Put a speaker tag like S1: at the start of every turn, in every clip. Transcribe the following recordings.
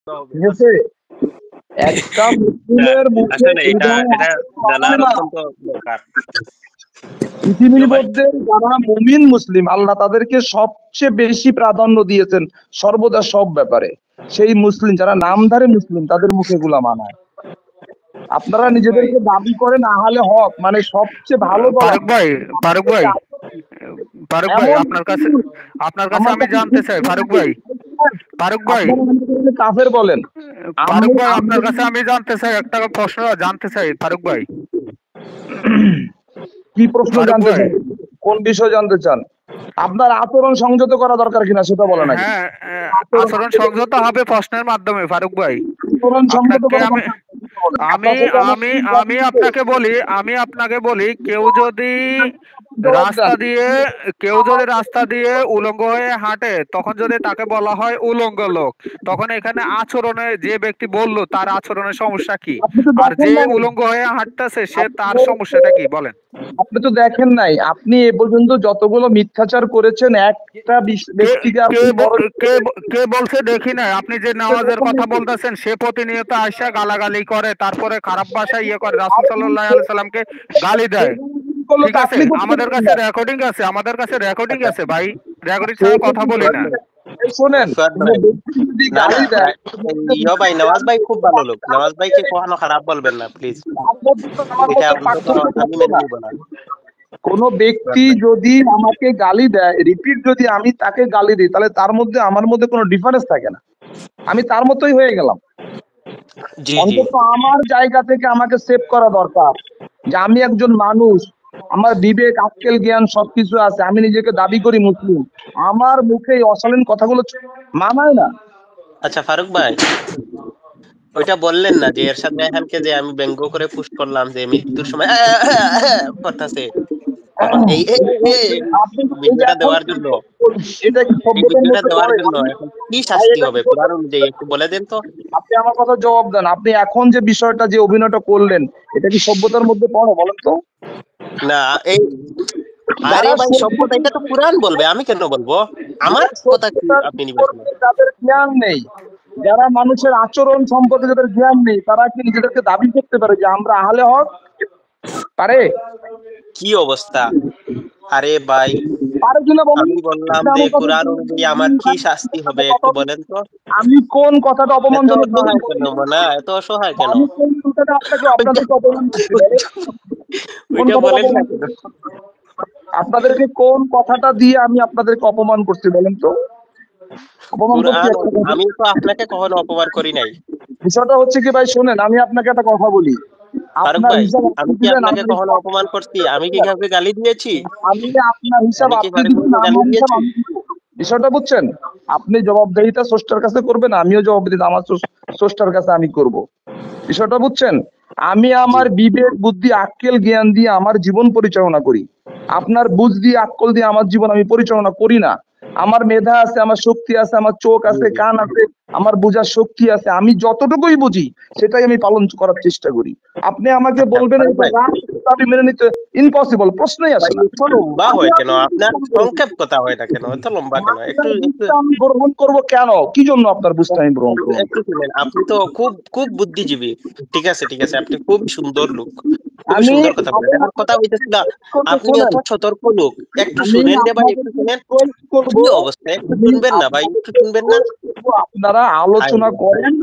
S1: ঠিক আছে, একটা মুসলিমের মুখে
S2: আসলে এটা এটা জানা অত্যন্ত দরকার।
S1: পৃথিবীর মধ্যে যারা মুমিন মুসলিম, আল্লাহ তাদেরকে সবচেয়ে বেশি প্রাধান্য দিয়েছেন সর্বদা সব ব্যাপারে। সেই মুসলিম যারা নামধারী মুসলিম তাদের মুখে গুলা মানায়। আপনারা নিজেদেরকে দাবি করেন আহলে হক, মানে সবচেয়ে ভালো বলা।
S3: ফারুক ভাই আপনার কাছে আমি জানতে চাই, ফারুক ভাই
S1: কাফের বলেন।
S3: আপনার কাছে আমি জানতে চাই, একটা প্রশ্ন জানতে চাই ফারুক ভাই।
S1: কি প্রশ্ন জানতে চান? কোন বিষয় জানতে চান? আপনার আচরণ সংযত করা দরকার কিনা সেটা বলেন আগে।
S3: হ্যাঁ, আচরণ সংযত হবে প্রশ্নের মাধ্যমে ফারুক ভাই।
S1: আচরণ সংযত করা
S3: আমি আপনাকে বলি কেউ যদি রাস্তা দিয়ে উলঙ্গ হয়ে হাঁটে, তখন যদি তাকে বলা হয় উলঙ্গ লোক, তখন এখানে আচরণে যে ব্যক্তি বললো তার আচরণের সমস্যা কি, আর যে উলঙ্গ হয়ে হাঁটতেছে সে তার সমস্যাটা কি বলেন?
S1: আপনি তো দেখেন নাই, আপনি এ পর্যন্ত যতগুলো মিথ্যাচার করেছেন একটা ব্যক্তিকে
S3: কে বলছে দেখি না? আপনি যে নামাজের কথা বলতেছেন সে প্রতিনিয়ত আয়সা গালাগালি করে, তারপরে খারাপ ভাষা করে, রাসূল সাল্লাল্লাহু আলাইহি সাল্লামকে গালি দেয়। ঠিক আছে, আমাদের কাছে রেকর্ডিং আছে ভাই, রেকর্ডিং ছাড়া কথা বলি না।
S1: শোনেন,
S2: ভাই নওয়াজ ভাই খুব ভালো লোক, নওয়াজ ভাইকে কখনো খারাপ বলবেন না প্লিজ। এটা আমি মেনে নিব না।
S1: কোন ব্যক্তি যদি আমাকে গালি দেয়, রিপিট যদি আমি তাকে গালি দিই, তাহলে তার মধ্যে আমার মধ্যে কোনো ডিফারেন্স থাকে না, আমি তার মতোই হয়ে গেলাম। অন্তত আমার জায়গা থেকে আমাকে সেভ করা দরকার যে আমি একজন মানুষ, আমার বিবেক আক্কেল জ্ঞান সবকিছু আছে, আমি নিজেকে দাবি করি মুসলিম, আমার মুখে অশালীন কথাগুলো মানায় না।
S2: আচ্ছা ফারুক ভাই, ওইটা বললেন না যে এরশাদ রায়হানকে যে আমি ব্যঙ্গ করে পুশ করলাম যে মৃত্যুর সময় করতেছে, এই ভিডিওটা দেওয়ার জন্য এখন কি শাস্তি হবে কোরআন অনুযায়ী একটু বলে দেন তো।
S1: আপনি আমার কথা জবাব দেন, আপনি এখন যে বিষয়টা যে অভিনয়টা করলেন এটা কি সভ্যতার মধ্যে পড়ে বলেন তো?
S2: না, এই আরে ভাই সভ্যতা এটা তো কোরআন বলবে, আমি কেন বলবো? আমার কথা কি আপনি নিবেন?
S1: যাদের জ্ঞান নেই, যারা মানুষের আচরণ সম্পর্কে যাদের জ্ঞান নেই, তারা কি নিজেদেরকে দাবি করতে পারে যে আমরা আহলে হক? পারে?
S2: কি অবস্থা! আরে ভাই আমি বললাম যে কোরআন অনুযায়ী আমার কি শাস্তি হবে একটু বলেন তো।
S1: আমি কোন কথাটা অপমানজনক
S2: না, এত অসহায় কেন?
S1: আপনাদেরকে কোন কথাটা দিয়ে আমি আপনাদেরকে অপমান করছি বলেন তো?
S2: আমি তো আপনাকে কখনো অপমান করি নাই।
S1: বিষয়টা হচ্ছে কি ভাই, শোনেন আমি আপনাকে একটা কথা বলি।
S2: ফারুক ভাই, আমি কি আপনাকে কখনো অপমান করছি? আমি কি কাউকে গালি দিয়েছি?
S1: আমি আপনার হিসাব বিষয়টা বুঝছেন? আপনি জবাবদিহিতা স্রষ্টার কাছে করবেন, আমিও জবাবদিহিতা আমার স্রষ্টার কাছে আমি করব। বিষয়টা বুঝছেন? আমি আমার বিবেক বুদ্ধি আক্কেল জ্ঞান দিয়ে আমার জীবন পরিচালনা করি, আপনার বুঝ দিয়ে আক্কেল দিয়ে আমার জীবন আমি পরিচালনা করি না। আমার মেধা আছে, আমার শক্তি আছে, আমার চোখ আছে, কান আছে, আমার বোঝার শক্তি আছে, আমি যতটুকুই বুঝি সেটাই আমি পালন করার চেষ্টা করি। আপনি আমাকে বলবেন দাবি মেনে নিতে ইম্পসিবল, প্রশ্নই আসে না।
S2: লম্বা হয় কেন আপনার? সংক্ষেপ কথা হয় না কেন? এত লম্বা কেন? একটু
S1: আমি গ্রহণ করব কেন? কি জন্য আপনার বুঝতে আমি গ্রহণ করব?
S2: একটু শুনেন, আপনি তো খুব বুদ্ধিজীবী। ঠিক আছে আপনি খুব সুন্দর লোক, খুব সুন্দর কথা বলেন। এখন কথা হইতেছে না, আপনি এত সতর্ক লোক, একটু শুনেন রে ভাই, একটু শুনেন। কি অবস্থা, একটু শুনবেন না ভাই, একটু শুনবেন না?
S1: আপনারা আলোচনা করেন,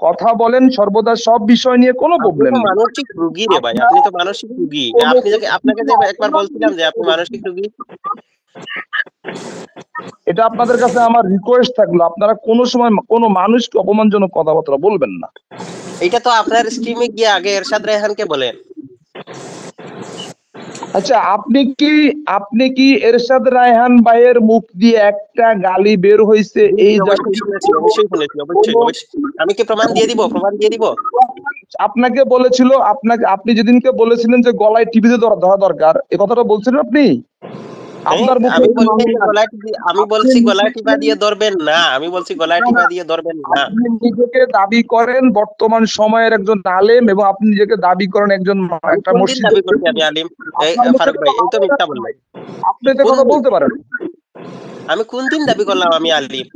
S1: কথা বলেন সর্বদা সব বিষয় নিয়ে, কোনো প্রবলেম নেই।
S2: মানসিক রোগী রে ভাই, আপনি তো মানসিক রোগী। আপনাকে যে একবার বলছিলাম যে আপনি মানসিক রোগী।
S1: এটা আপনাদের কাছে আমার রিকোয়েস্ট থাকলো, আপনারা কোনো সময় কোনো মানুষকে অপমানজনক কথাবার্তা বলবেন না।
S2: এটা তো আপনার স্ট্রিমে গিয়ে আগে এরশাদ রায়হানকে বলেন।
S1: আচ্ছা, আপনি কি এরশাদ রায়হান ভাইয়ের মুখ দিয়ে একটা গালি বের হইছে? এই
S2: আমি কি প্রমাণ দিয়ে দিব?
S1: আপনাকে বলেছিল, আপনি যেদিনকে বলেছিলেন যে গলায় টিভি দিয়ে ধরা দরকার, এই কথাটা বলছিলেন আপনি?
S2: আমি বলছি গলায় টিপা দিয়ে ধরবেন না, আমি বলছি গলায় টিপা দিয়ে ধরবেন না।
S1: আপনি নিজেকে দাবি করেন বর্তমান সময়ের একজন আলেম, এবং আপনি নিজেকে দাবি করেন একজন একটা মসজিদ
S2: দাবি করছি আমি আলেম। ফারুক ভাই, এই তো মিথ্যা বললেন।
S1: আপনি তো কথা বলতে পারেন।
S2: আমি কোন দিন দাবি করলাম আমি আলেম?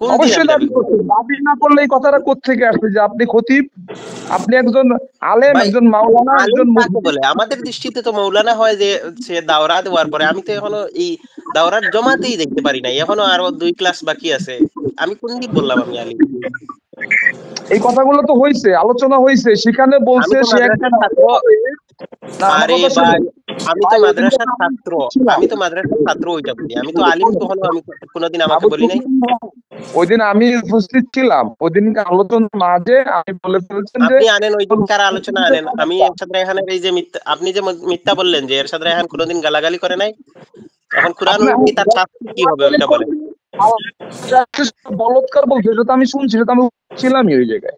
S2: কোন দিন
S1: অবশ্যই
S2: আমি
S1: দাবি
S2: দাবি করছি?
S1: করছেন। দাবি না করলে এই কথাটা কোত্থেকে আসছে যে আপনি খতিব, আপনি একজন আলেম,
S2: ভাই
S1: একজন মাওলানা,
S2: আলিম
S1: একজন
S2: কাকে
S1: মুফতি।
S2: বলে? আমাদের দৃষ্টিতে তো মৌলানা হয় যে সে দাওরা দেওয়ার পরে। আমি তো এখনো এই দাওরার জমাতেই দেখতে পারি নাই, এখনো আরো 2 ক্লাস বাকি আছে। আমি কোন দিন বললাম আমি আলিম?
S1: এই কথাগুলো তো হয়েছে, আলোচনা হয়েছে, সেখানে
S2: আমি
S1: বলছে
S2: তো
S1: সে একজন
S2: মাদ্রাসার ছাত্র।
S1: না, আমার
S2: আরে
S1: কথা
S2: ভাই,
S1: শুনুন
S2: আমি তো
S1: ভাই, ওই দিন
S2: মাদ্রাসার
S1: যখন আমি
S2: ছাত্র।
S1: ছিলাম,
S2: আমি তো মাদ্রাসার ছাত্র ওইটা বলি। আমি তো আলিম কখনো আমি কোনোদিন আমাকে
S1: বাবু
S2: বলি নাই।
S1: সুফিয়ান ভাই, ওই দিন আমি উপস্থিত ছিলাম, ওই দিন আলোচনার মাঝে আমি বলে ফেলছেন যে
S2: আপনি আনেন ওই দিনকার আলোচনা আনেন। আমি এরশাদ রায়হানের এই যে মিথ্যা, আপনি যে মিথ্যা বললেন যে এরশাদ রায়হান কোনোদিন গালাগালি করে নাই, এখন কোরআন
S1: আপনার
S2: অনুযায়ী তার শাস্তি কি হবে ওইটা বলেন।
S1: বলৎকার বলছে, সেটা তো আমি শুনছি, সেটা তো আমি ছিলামই ওই জায়গায়।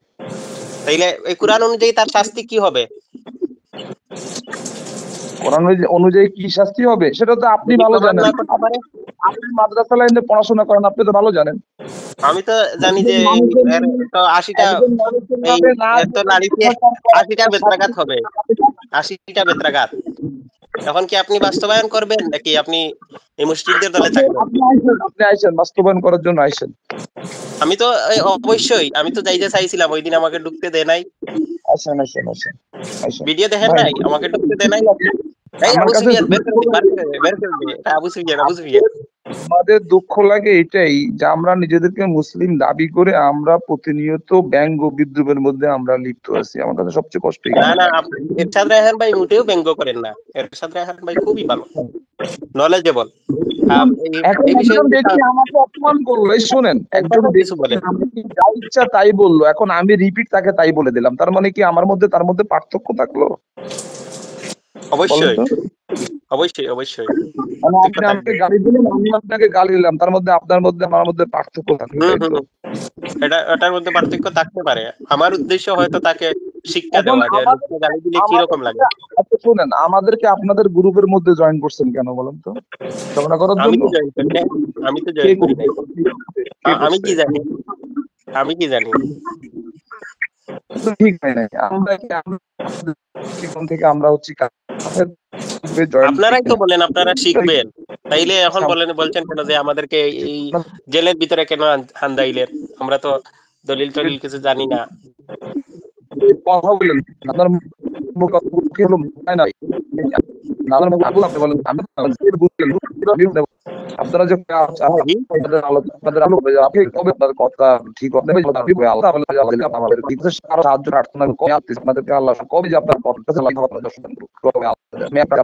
S2: তাইলে এই কোরআন অনুযায়ী তার শাস্তি কি হবে?
S1: কোরআন অনুযায়ী কি শাস্তি হবে সেটা তো আপনি
S2: যদি
S1: ভালো
S2: প্রমাণ
S1: জানেন।
S2: না করতে পারে?
S1: আপনি মাদ্রাসা লাইনে পড়াশোনা করেন, আপনি তো ভালো জানেন।
S2: আমি তো জানি যে
S1: একজন মানুষের
S2: এর
S1: নামে,
S2: তো 80টা
S1: একজন মানুষের
S2: এই
S1: নামে না
S2: এর তো
S1: জেনে
S2: নারীতে
S1: মিথ্যাচার করা
S2: 80টা
S1: তার শাস্তি
S2: বেত্রাঘাত হবে। 80টা বেত্রাঘাত। এখন কি আপনি বাস্তবায়ন করবেন নাকি আপনি এই মুশরিকদের দলে
S1: আপনি
S2: থাকবেন?
S1: আপনি আইসেন, আপনি আইসেন বাস্তবায়ন করার জন্য আইসেন।
S2: আমি তো অবশ্যই, আমি তো যাইতে চাইছিলাম, ওই দিন আমাকে ঢুকতে দেয় নাই।
S1: আইসেন, আইসেন, আইসেন, আইসেন
S2: ভিডিও দেখেন
S1: ভাই।
S2: নাই? আমাকে ঢুকতে দেয় নাই। এই
S1: আমার
S2: আবু
S1: কাছে
S2: সুফিয়ান বের
S1: দুঃখ
S2: করে দে,
S1: লাগে,
S2: বের করে দে। এটা আবু সুফিয়ান, আবু সুফিয়ান।
S1: আমাদের দুঃখ লাগে এটাই যে আমরা নিজেদেরকে মুসলিম দাবি করে আমরা প্রতিনিয়ত ব্যঙ্গ বিদ্রুপের মধ্যে আমরা লিপ্ত আছি। আমার কাছে সবচেয়ে কষ্ট
S2: না
S1: এখানে
S2: না,
S1: লাগে।
S2: এরশাদ রায়হান ভাই মোটেও ব্যঙ্গ করেন না। এরশাদ রায়হান ভাই খুবই ভালো, নলেজেবল।
S1: এখন
S2: এই বিষয়ে
S1: একজন ব্যক্তি আমাকে অপমান করলো, এই শোনেন, একজন
S2: কিছু
S1: ব্যক্তি
S2: বলেন।
S1: আমাকে যা ইচ্ছা তাই বললো, এখন আমি রিপিট তাকে তাই বলে দিলাম, তার মানে কি আমার মধ্যে তার মধ্যে পার্থক্য থাকলো? বলেন
S2: অবশ্যই
S1: তো।
S2: অবশ্যই অবশ্যই
S1: মানে
S2: পার্থক্য
S1: আপনি আমাকে
S2: থাকবে।
S1: গালি দিলেন, আমি আপনাকে গালি দিলাম, তার মধ্যে আপনার মধ্যে আমার মধ্যে পার্থক্য থাকলো, তাই তো?
S2: এটার মধ্যে পার্থক্য থাকতে পারে। আমার উদ্দেশ্য হয়তো তাকে শিক্ষা
S1: এখন
S2: দেওয়া, যে
S1: আমাদের
S2: লোককে গালি দিলে কি রকম লাগে।
S1: আমাদেরকে, আচ্ছা শুনেন, আমাদেরকে আপনাদের গ্রুপের মধ্যে জয়েন করছেন কেন বলেন তো? ঝগড়া করার
S2: আমি
S1: জন্য?
S2: তো জয়েন করি নাই। আমি তো
S1: কে
S2: জয়েন করি
S1: করছে?
S2: নাই।
S1: কে
S2: আমি
S1: করছে?
S2: কি জানি? আমি কি জানি?
S1: তো ঠিক হয় নাই। আমরা কি আমাদের দৃষ্টিকোণ থেকে আমরা হচ্ছি কাফের গ্রুপে জয়েন করি
S2: আপনারাই তো
S1: না?
S2: বলেন আপনারা শিখবেন, তাইলে এখন বলছেন কেন যে আমাদেরকে এই জেলের ভিতরে কেন হান্দাইলেন? আমরা তো দলিল টলিল কিছু জানি না।
S1: কথা বলেন, আপনার মুখে হলো মানায় নাই। আপনার মুখে আগুন, আপনি বলেন আমি বুঝলেন, আপনারা যে আপনাদের আলো আপনি কবে আপনার কথা ঠিক হবে আল্লাহ আমাদের কিছু কারো সাহায্য প্রার্থনা করে আপনাদেরকে আল্লাহ কবে যে আপনার কথা লাগবে আপনাদের কবে আমি আপনার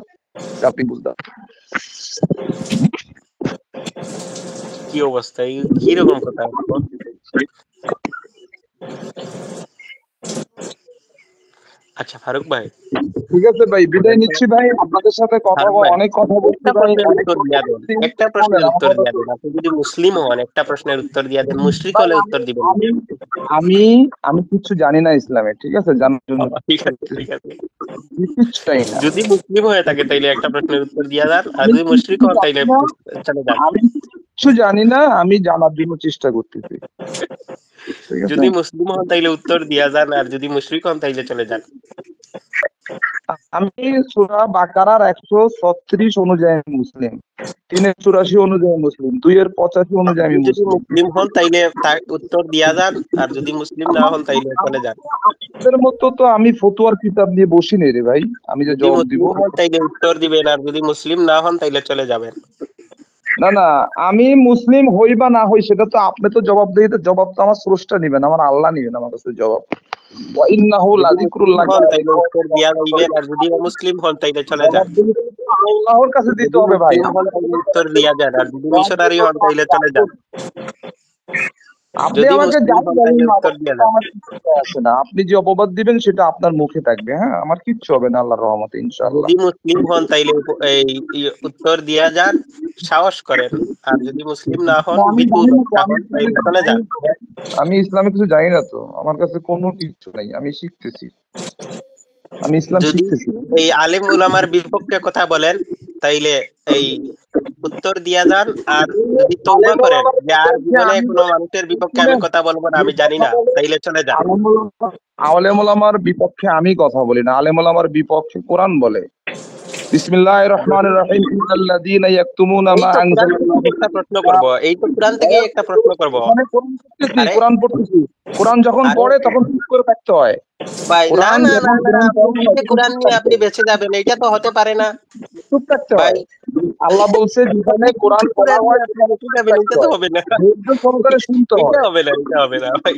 S1: আপনি বুঝতে
S2: কি অবস্থা, এই কি রকম কথা? আচ্ছা ফারুক ভাই,
S1: ঠিক আছে ভাই, বিদায় নিচ্ছি ভাই, আপনাদের সাথে কথা
S2: ফারুক ভাই
S1: অনেক কথা বলছি
S2: একটা
S1: ভাই,
S2: প্রশ্নের
S1: অনেক
S2: উত্তর দিয়া দেন। একটা প্রশ্নের উত্তর দিয়া দেন। আপনি যদি মুসলিম হন একটা প্রশ্নের উত্তর দিয়া দেন, মুশরিক
S1: ভাই,
S2: হলে উত্তর দিবেন না।
S1: আমি আমি আমি কিছু জানি না ইসলামে, ঠিক আছে, জানার জন্য
S2: ঠিক আছে ঠিক আছে।
S1: কিচ্ছু চাই না।
S2: যদি মুসলিম হয়ে থাকে তাইলে একটা প্রশ্নের উত্তর দিয়া দেন, আর
S1: আমি
S2: যদি মুশরিক
S1: কিচ্ছু
S2: হন
S1: জানি
S2: তাইলে
S1: না,
S2: চলে যান।
S1: আমি কিচ্ছু জানি না, আমি জানার জন্য চেষ্টা করতেছি, ঠিক আছে।
S2: যদি মুসলিম হন তাইলে উত্তর দিয়া যান, আর যদি মুশরিক হন তাইলে চলে যান।
S1: আমি সূরা বাকারার 136 অনুযায়ী মুসলিম, 384 অনুযায়ী মুসলিম, 2-85 অনুযায়ী
S2: আপনি
S1: আমি
S2: যদি
S1: মুসলিম।
S2: মুসলিম হন তাইলে তার উত্তর দিয়া যান, আর যদি মুসলিম না হন তাইলে চলে যান।
S1: আপনাদের মতো তো আমি ফতুয়ার কিতাব নিয়ে বসি নেই রে ভাই, আমি যে
S2: যদি
S1: জবাব দিব।
S2: মুসলিম হন তাইলে উত্তর দিবেন, আর যদি মুসলিম না হন তাইলে চলে যাবেন।
S1: না না, আমি মুসলিম হই বা না হই সেটা তো আপনি তো জবাব দিতে, জবাব তো আমার স্রষ্টা নিবেন, আমার আল্লাহ নিবেন আমার কাছে জবাব। ওয়া ইন্নাহু
S2: যদি মুসলিম
S1: লাযিকরুল্লাহ,
S2: হন তাইলে উত্তর দিয়া যাইবেন, আর যদি অমুসলিম হন তাইলে চলে যান।
S1: জবাব দিতে আল্লাহর কাছে দিতে
S2: যদি
S1: হবে ভাই।
S2: মুসলিম হন তাইলে উত্তর দিয়া যান, আর যদি মিশনারি হন তাইলে চলে যান।
S1: আপনি
S2: যদি
S1: আমাকে
S2: মুসলিম
S1: যাই
S2: হন
S1: বলেন
S2: তাইলে
S1: না
S2: উত্তর
S1: বলেন,
S2: দিয়া
S1: সেটা
S2: যান।
S1: আমার কিছু যায় আসে না, আপনি যে অপবাদ দিবেন সেটা আপনার মুখে থাকবে, হ্যাঁ, আমার কিচ্ছু হবে না আল্লাহর রহমতে ইনশাআল্লাহ।
S2: যদি মুসলিম হন তাইলে উত্তর দিয়া যান, সাহস করেন। আর যদি মুসলিম না হন,
S1: আমি
S2: ভীতু
S1: জানি না তো,
S2: বাচ্চা হন, তাইলে চলে যান।
S1: আমি ইসলামে কিছু জানি না তো, আমার কাছে কোনো কিছু নাই, আমি শিখতেছি, আমি ইসলাম
S2: যদি
S1: শিখতেছি।
S2: এই আলেম উলামার বিপক্ষে কথা বলেন তাইলে এই উত্তর দিয়া যান, আর যদি তওবা করেন যে আর জীবনে কোনো মানুষের বিপক্ষে আমি কথা বলবো না, আমি জানি না, তাইলে চলে যান।
S1: আলেম ওলামার বিপক্ষে আমি কথা বলি না, আলেম ওলামার বিপক্ষে কোরআন বলে। বিসমিল্লাহির রহমানির রহিম ইন্নাল্লাযীনা ইয়াকতুমুনা
S2: এই
S1: মা
S2: তো কোরআন
S1: আনজালনা
S2: থেকে একটা প্রশ্ন করব, এই তো কোরআন থেকে একটা প্রশ্ন করব।
S1: মানে কোরআন পড়তেছি, কোরআন যখন
S2: আরে
S1: পড়ে তখন চুপ করে থাকতে হয়।
S2: ভাই, না
S1: কোরআন
S2: না না
S1: যখন
S2: না,
S1: কোরআন
S2: আপনি
S1: পড়া হয়
S2: নিজে
S1: তখন
S2: কোরআন
S1: চুপ
S2: নিয়ে
S1: থাকতে
S2: আপনি
S1: হয়।
S2: বেঁচে যাবেন, এটা তো হতে পারে না
S1: চুপ থাকতে
S2: ভাই।
S1: হয়। আল্লাহ বলছে যেখানে
S2: আপনি
S1: কোরআন
S2: নিজে
S1: পড়া
S2: কোরআন
S1: হয়
S2: নিয়ে আপনি
S1: সেখানে
S2: বেঁচে
S1: চুপ
S2: যাবেন,
S1: থাকতে
S2: এটা তো
S1: হয়,
S2: হবে না,
S1: ধৈর্য সহকারে শুনতে
S2: এটা
S1: হয়।
S2: হবে না, এটা হবে না ভাই,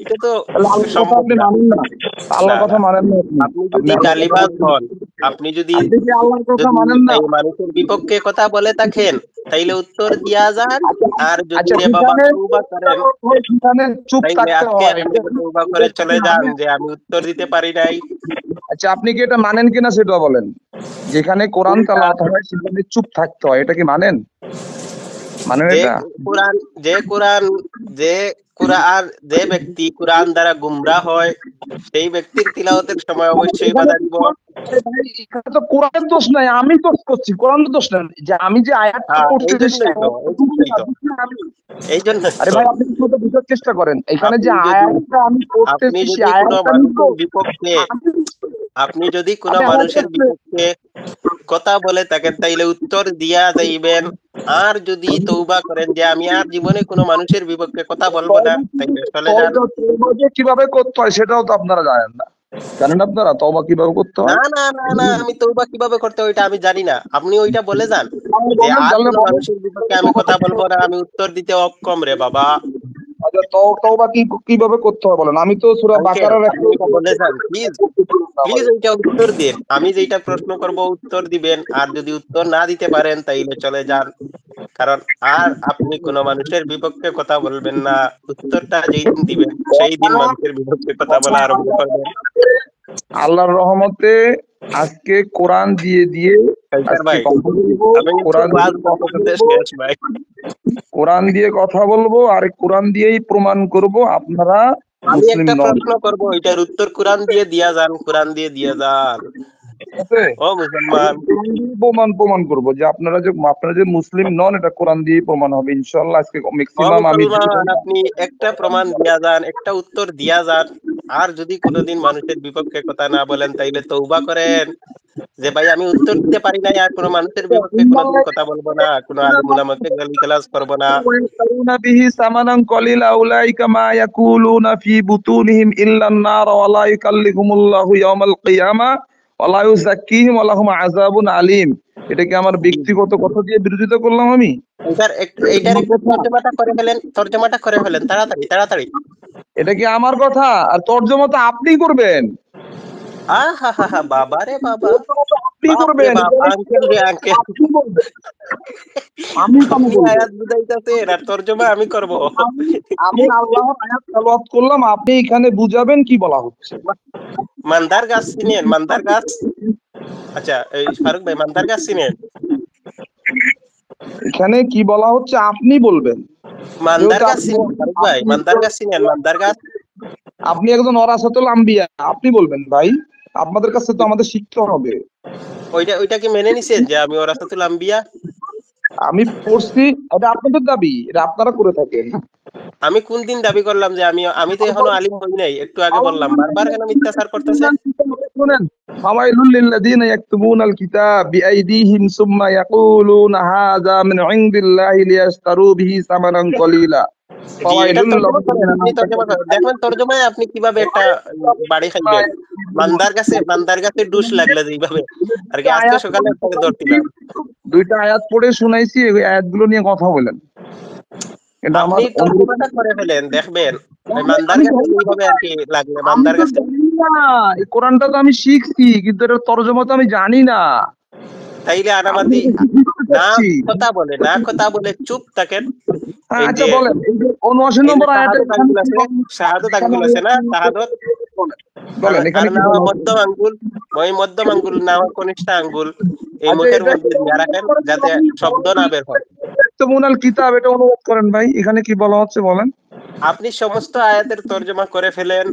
S2: এটা তো
S1: তাহলে আল্লাহর কথা
S2: সম্ভব
S1: আপনি
S2: না।
S1: মানেন না,
S2: না
S1: আল্লাহর কথা
S2: না,
S1: মানেন না আপনি।
S2: আপনি
S1: আপনি
S2: যদি
S1: আল্লাহর কথা
S2: গালিবাজ
S1: মানেন না।
S2: হন, আপনি যদি
S1: আপনি কি আল্লাহর কথা
S2: যদি
S1: মানেন না?
S2: এই মানুষের বিপক্ষে কথা বলে থাকেন, তাইলে উত্তর দিয়া যান।
S1: আচ্ছা,
S2: আর যদি
S1: আচ্ছা,
S2: রে বাবা তওবা করেন,
S1: সেখানে চুপ
S2: তাইলে
S1: থাকতে
S2: আজকে
S1: হয়।
S2: এখান থেকে তওবা করে চলে যান যে আমি উত্তর দিতে পারি নাই।
S1: আচ্ছা, আপনি কি এটা মানেন কিনা সেটা বলেন। যেখানে কোরআন
S2: কোনটা?
S1: তেলাওয়াত হয় সেখানে চুপ থাকতে হয়, এটা কি মানেন? মানেন
S2: যে
S1: এটা?
S2: কোরআন যে কোরআন যে কোরআন যে ব্যক্তি কোরআন দ্বারা গুমরাহ হয়, সেই ব্যক্তির তিলাওয়াতের সময় অবশ্যই
S1: এখানে
S2: বাধা
S1: তো
S2: দিব।
S1: এখানে তো কোরআনের দোষ নাই, আমি দোষ করছি, কোরআনের দোষ নাই। যে আমি যে আয়াতটা
S2: হ্যাঁ, এই
S1: পড়তেছি
S2: জন্যই তো, এই জন্যই তো,
S1: আমি।
S2: এই জন্যই
S1: আরে
S2: তো।
S1: ভাই, আপনি কিছু বুঝার চেষ্টা করেন। এখানে যে
S2: আপনি যদি
S1: আয়াতটা আমি
S2: আপনি
S1: পড়তেছি সেই
S2: যদি কোনো
S1: আয়াতটা নিয়ে
S2: মানুষের বিপক্ষে আপনি যদি কোনো মানুষের বিপক্ষে কথা বলে থাকেন, তাইলে উত্তর দিয়া যাইবেন। আর যদি তওবা করেন যে আমি আর জীবনে কোনো মানুষের বিপক্ষে কথা বলবো না, তাইলে চলে যান।
S1: তওবা যে কিভাবে করতে হয় সেটাও তো আপনারা জানেন না। জানেন আপনারা তওবা কিভাবে করতে
S2: না
S1: হয়?
S2: না না না, আমি তওবা কিভাবে করতে হয় ওইটা আমি জানি না, আপনি ওইটা বলে যান যে
S1: বলেন,
S2: আর
S1: জানলে
S2: কোনো
S1: বলেন।
S2: মানুষের বিপক্ষে আমি কথা বলবো না, আমি উত্তর দিতে অক্ষম রে বাবা।
S1: আচ্ছা, তওবা কিভাবে করতে হয় বলেন। আমি তো সূরা
S2: আঙ্কেল,
S1: বাকারার
S2: আপনি এটা বলে যান প্লিজ, প্লিজ ওইটা উত্তর দিন। আমি যেটা প্রশ্ন করব উত্তর দিবেন, আর যদি উত্তর না দিতে পারেন তাইলে চলে যান। কারণ আর আপনি কোনো মানুষের বিপক্ষে কথা বলবেন না, উত্তরটা যেই দিন দিবেন সেই দিন মানুষের বিপক্ষে কথা বলা আরম্ভ করবেন।
S1: আল্লাহর রহমতে আজকে কোরআন দিয়ে দিয়ে
S2: শঙ্কর
S1: আজকে
S2: ভাই,
S1: কথা বলবো,
S2: আমি কিন্তু
S1: কোরআন
S2: ওয়াজ
S1: দিয়ে
S2: করতে
S1: কথা
S2: করতে
S1: বলবো,
S2: শেষ ভাই।
S1: কোরআন দিয়ে কথা বলবো, আর কোরআন দিয়েই প্রমাণ করব আপনারা
S2: আমি
S1: মুসলিম
S2: একটা
S1: নন।
S2: প্রশ্ন করব, এটার উত্তর কোরআন দিয়ে দিয়া যান, কোরআন দিয়ে দিয়া যান।
S1: ঠিক আছে?
S2: ও মুসলমান,
S1: কোরআন দিয়ে প্রমাণ করব যে আপনারা যে মুসলিম নন, এটা কোরআন দিয়ে প্রমাণ হবে ইনশাআল্লাহ। আজকে
S2: ও
S1: ম্যাক্সিমাম আমি
S2: মুসলমান, আপনি একটা প্রমাণ দিয়া যান, একটা উত্তর দিয়া যান। আর যদি কোনোদিন মানুষের বিপক্ষে কথা না বলেন, তাইলে তওবা করেন যে ভাই আমি উত্তর দিতে পারি নাই, আর কোনো মানুষের বিপক্ষে কোনোদিন কথা বলবো না, কোনো আলিম উলামাকে গালিগালাজ করবো না।
S1: ويشترون به ثمنا قليلا أولئك ما يأكلون في بطونهم إلا النار ولا يكلمهم الله يوم القيامة ولا يزكيهم ولهم عذاب أليم। এটা কি আমার ব্যক্তিগত কথা দিয়ে বিরোধিতা করলাম আমি?
S2: এইটার একটু তর্জমাটা করে ফেলেন তাড়াতাড়ি তাড়াতাড়ি।
S1: এটা কি আমার কথা? আর তর্জমা তো আপনি করবেন।
S2: আহা হা হা, বাবা রে বাবা,
S1: তর্জমা তো আপনি
S2: বাপ রে
S1: করবেন।
S2: বাপ, আঙ্কেল রে আঙ্কেল,
S1: আপনি বলবেন, আমি কেন
S2: আপনি
S1: বলবো?
S2: আয়াত বুঝাইতেছেন আর তর্জমা আমি করব।
S1: আমি আল্লাহর আয়াত তেলাওয়াত করলাম, আপনি এখানে বুঝাবেন কি বলা হচ্ছে।
S2: মান্দার গাছ চিনেন? মান্দার গাছ, আচ্ছা এই ফারুক ভাই, মান্দার গাছ চিনেন?
S1: এখানে কি বলা হচ্ছে আপনি বলবেন।
S2: মান্দার
S1: যেহেতু
S2: গাছ চিনেন ফারুক ভাই? মান্দার গাছ চিনেন? মান্দার গাছ,
S1: আপনি একজন ওরাসাতুল আম্বিয়া, আপনি বলবেন ভাই। আপনাদের কাছে তো আমাদের শিখতে হবে।
S2: ওইটা কি মেনে নিছেন যে আমি ওরাসাতুল আম্বিয়া?
S1: আমি পড়ছি, এটা আপনাদের দাবি, এটা আপনারা করে থাকেন।
S2: আমি কোন দিন দাবি করলাম যে আমি তো এখনো আলিম হই নাই, একটু আগে বললাম, বারবার কেন মিথ্যাচার করতেছে?
S1: শুনেন, ফাওয়াইলুল লিল্লাযিনা ইয়াকতুবুনাল কিতাব বিআইদিহিম সুম্মা ইয়াকুলুনা হাযা মিন ইনদিল্লাহি লিয়াশতারু বিহি সামানান কলিলা।
S2: জি, এটা তর্জমা করেন, আপনি তর্জমা করেন, দেখবেন তর্জমায় আপনি কিভাবে একটা বাড়ি খাইবেন। মান্দার গাছে ডুস লাগলে যেভাবে আর কি, আজকে সকালে আপনাকে ধরছিলাম।
S1: দুইটা আয়াত পড়ে শুনাইছি, এই আয়াতগুলো নিয়ে কথা বলেন। এটা আমার
S2: আপনি তর্জমাটা করে ফেলেন, দেখবেন ওই মান্দার গাছে যেভাবে আর কি লাগলে, মান্দার গাছে।
S1: এই কোরআনটা তো আমি শিখছি, কিন্তু এটার তর্জমা তো আমি জানি না।
S2: তাইলে আনামাতি না কথা বলে চুপ থাকেন। এই
S1: আচ্ছা
S2: যে
S1: বলেন, এই যে 79 নম্বর আয়াতের
S2: শাহাদত আঙ্গুল আছে না, শাহাদত,
S1: বলেন
S2: আর
S1: এখানে কি
S2: না
S1: বলা হচ্ছে?
S2: মধ্যম আঙ্গুল, ওই মধ্যম আঙ্গুল না কনিষ্ঠ আঙ্গুল এই মুখের মধ্যে দিয়ে রাখেন যাতে শব্দ না বের হয়।
S1: মুনাল কিতাব, এটা অনুবাদ করেন ভাই, এখানে কি বলা হচ্ছে বলেন।
S2: আপনি সমস্ত আয়াতের তর্জমা করে ফেলেন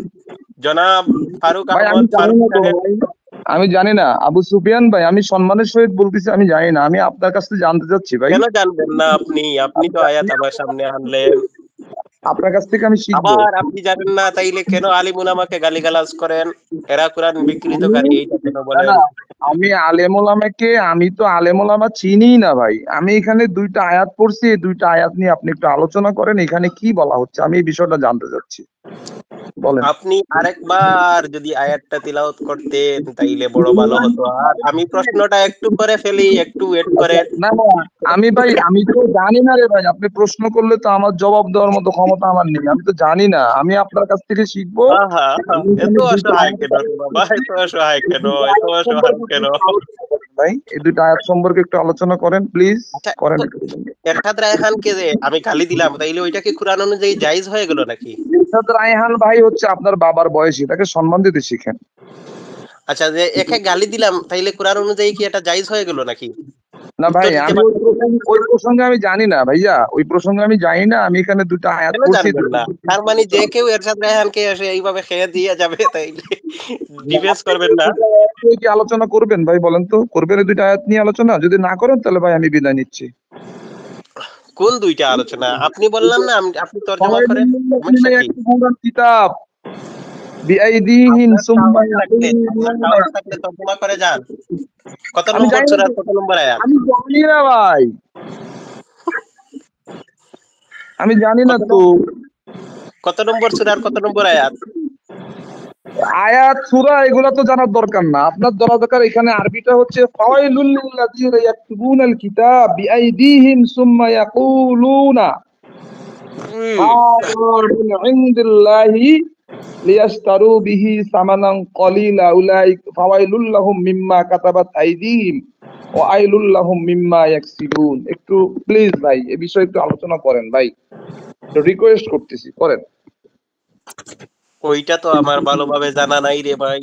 S2: জনাব ফারুক
S1: ভাই
S2: আহমদ ফারুক সাহেব।
S1: আমি জানি না আবু সুফিয়ান ভাই, আমি সম্মানের সহিত বলতেছি আমি জানি না, আমি আপনার কাছ থেকে জানতে চাচ্ছি ভাই।
S2: কেন জানবেন না? আপনি তো আয়াত আমার সামনে আনলেন।
S1: আপনার কাছ থেকে আমি শিখবো।
S2: আবার আপনি জানেন না তাইলে কেন আলিমুন আমাকে গালিগালাজ করেন, এরা কোরআন বিকৃতকারী, এইটা কেন
S1: না
S2: বলেন?
S1: না, আমি আলেমোলামাকে, আমি তো আলেমোলামা চিনি না ভাই। আমি এখানে দুইটা আয়াত পড়ছি, এই দুইটা আয়াত নিয়ে আপনি একটু আলোচনা করেন, এখানে কি বলা হচ্ছে আমি এই বিষয়টা জানতে চাচ্ছি, বলেন।
S2: আপনি আরেকবার যদি আয়াতটা তিলাওয়াত করতেন তাইলে বড় ভালো হতো। আর আমি প্রশ্নটা একটু করে ফেলি, একটু ওয়েট
S1: আচ্ছা,
S2: করেন।
S1: না না, আমি ভাই আমি তো জানি না রে ভাই, আপনি প্রশ্ন করলে তো আমার জবাব দেওয়ার মতো ক্ষমতা আমার নেই, আমি তো জানি না, আমি আপনার কাছ থেকে শিখবো।
S2: আহা আহা,
S1: আমি
S2: এত
S1: এখানে দুইটা
S2: অসহায়
S1: আয়াত
S2: কেন রে বাবা, এত অসহায়
S1: এই
S2: কেন,
S1: দুইটা
S2: এত
S1: আয়াত
S2: অসহায়
S1: সম্পর্কে
S2: কেন?
S1: একটু আলোচনা করেন ভাই, এই দুইটা আয়াত সম্পর্কে একটু আলোচনা করেন প্লিজ,
S2: আচ্ছা,
S1: করেন
S2: তো
S1: একটু।
S2: এরশাদ রায়হানকে যে আমি গালি দিলাম, তাইলে ওইটা কি কোরআন অনুযায়ী জায়েজ হয়ে গেল নাকি?
S1: ইরশাদ রায়হান ভাই হচ্ছে আপনার বাবার বয়সী, তাকে সম্মান দিতে শিখেন।
S2: আচ্ছা, যে একে গালি দিলাম তাইলে কোরআন অনুযায়ী কি এটা জায়েজ হয়ে গেল নাকি?
S1: না ভাই,
S2: উত্তর দিতে
S1: আমি
S2: পারবেন?
S1: ওই প্রসঙ্গে আমি জানি না ভাইয়া, ওই প্রসঙ্গে আমি জানি না, আমি এখানে দুটো আয়াত
S2: কেন
S1: পড়ছি।
S2: জানবেন না? তার মানে যে কেউ এরশাদ রায়হানকে এসে এইভাবে খেয়ে দিয়ে যাবে, তাইলে ডিফেন্স করবেন না?
S1: আপনি কি আলোচনা করবেন ভাই, বলেন তো, করবেন এই দুইটা আয়াত নিয়ে আলোচনা? যদি না করেন তাহলে ভাই আমি বিদায় নিচ্ছি।
S2: কোন দুইটা আলোচনা? আপনি বললাম না, আপনি তর্জমা
S1: সবাই
S2: করেন, সমস্যা কি?
S1: একটা কোরআন কিতাব বিআইদিহিম সুম্মা
S2: আপনার
S1: ইয়াকুলুনা।
S2: সাহস থাকলে তর্জমা করে যান। কত
S1: আমি
S2: নম্বর
S1: জানি না
S2: সূরার
S1: তো,
S2: কত নম্বর আয়াত?
S1: আমি জানি না ভাই, আমি জানি না
S2: কত
S1: তো।
S2: কত নম্বর সূরার কত নম্বর আয়াত?
S1: আয়াত সূরা এগুলা তো জানার দরকার না, আপনার জানা দরকার এখানে আরবিটা হচ্ছে ফাওয়াইলুল লিল্লাযিনা ইয়াকতুবুনাল কিতাব বিআইদিহিম সুম্মা ইয়াকুলুনা হাযা মিন ইনদিল্লাহি লিয়াশতারু বিহি সামানান কলিলা উলাইক ফাওয়াইলুল লাহুম মিম্মা কাতাবাত আইদিহিম ওয়া আইলুল লাহুম মিম্মা ইয়াকসিবুন। একটু প্লিজ ভাই এই বিষয়ে একটু আলোচনা করেন ভাই, রিকোয়েস্ট করতেছি, করেন।
S2: ওইটা তো আমার ভালোভাবে জানা নাই রে ভাই।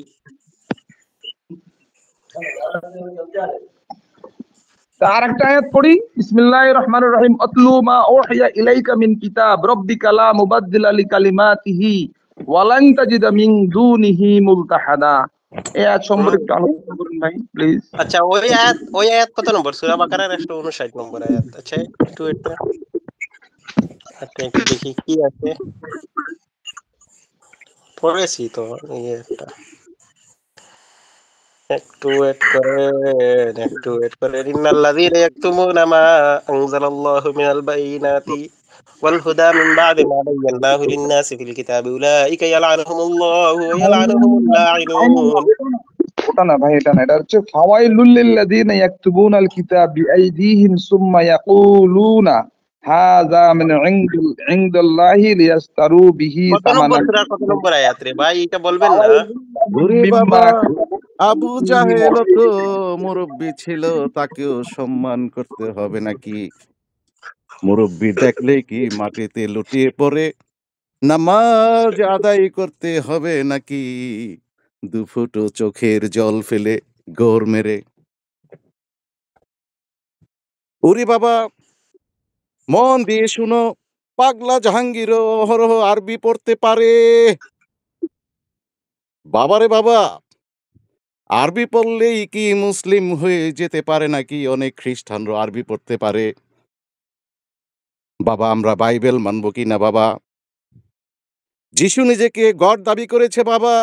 S1: আর একটা আয়াত পড়ি, বিসমিল্লাহির রহমানির রহিম, আতলু মা উহিয়া ইলাইকা মিন কিতাব রাব্বিকা লা মুবাদদিলা লিকালিমাতিহি ওয়া লান তাজিদা মিন দুনিহি মুলতাহাদা। এই আয়াত সম্পর্কে একটু আলোচনা করুন ভাই প্লিজ।
S2: আচ্ছা, ওই আয়াত কত নম্বর? সূরা বাকারার 159 নম্বর আয়াত। আচ্ছা, একটু ওয়েট করেন। আচ্ছা, একটু দেখি কি আছে। পড়েছি তো এই একটা। একটু ওয়েট করেন, একটু ওয়েট করেন। ইন্নাল্লাযীনা ইয়াকতুমুনা মা আনজালাল্লাহু মিনাল বাইয়িনাতি ওয়াল হুদা মিন বা'দি মা বায়্যানাহু লিন-নাসি ফিল কিতাবি উলাইকা ইয়ালআনুহুমুল্লাহু ওয়া ইয়ালআনুহুমুল লাঈনুন।
S1: ওটা না ভাই, এটা না, এটা হচ্ছে ফাওয়াইলুল লিল্লাযীনা ইয়াকতুবুনাল কিতাব বিআইদিহিম সুম্মা ইয়াকুলুনা হাযা মিন ইনদিল্লাহি লিয়াশতারু বিহি
S2: কত নম্বর
S1: সামানান
S2: সূরার কত নম্বর আয়াত রে ভাই? এটা বলবেন না?
S4: ওরে
S1: মিম্মা
S4: বাবা, আবু জাহেল তো মুরব্বি ছিল, তাকেও সম্মান করতে হবে নাকি? মুরব্বি দেখলে কি মাটিতে লুটিয়ে পড়ে? নামাজ আদায় করতে হবে নাকি? দুফুটো চোখের জল ফেলে গোর মেরে। ওরে বাবা, মন দিয়ে শুনো, পাগলা জাহাঙ্গীরও অহরহ আরবি পড়তে পারে। বাবারে বাবা, আরবি পড়লেই কি মুসলিম হয়ে যেতে পারে নাকি? অনেক খ্রিস্টানরা আরবি পড়তে পারে। বাবা, আমরা বাইবেল মানব কি না বাবা? যিশু নিজেকে গড দাবি করেছে বাবা।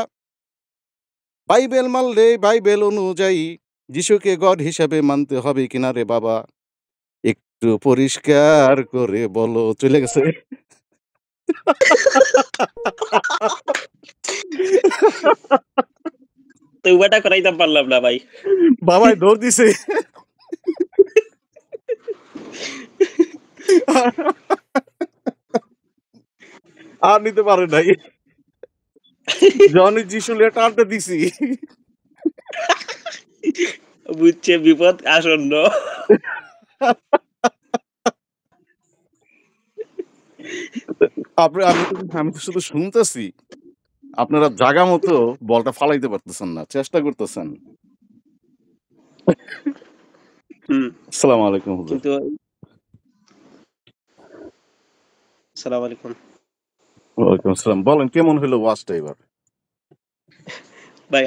S4: বাইবেল মানলে বাইবেল অনুযায়ী যিশুকে গড হিসাবে মানতে হবে কিনা রে বাবা? একটু পরিষ্কার করে বলো। চলে গেছে।
S2: তৌবাটা করাইতে পারলাম না ভাই।
S4: বাবাই দৌড় দিছে। আর নিতে পারে নাই। জনি যিশু লেটারটা দিছি।
S2: বুঝছে বিপদ আসন্ন।
S4: আমি তো শুধু শুনতেছি, আপনারা জাগা মতো বলটা ফালাইতে পারতেছেন না, চেষ্টা করতেছেন। আসসালামু আলাইকুম হুজুর।
S2: কিন্তু আসসালামু আলাইকুম
S4: ওয়ালাইকুম আসসালাম। বলেন কেমন হলো ওয়াজটা এবার?
S2: ভাই।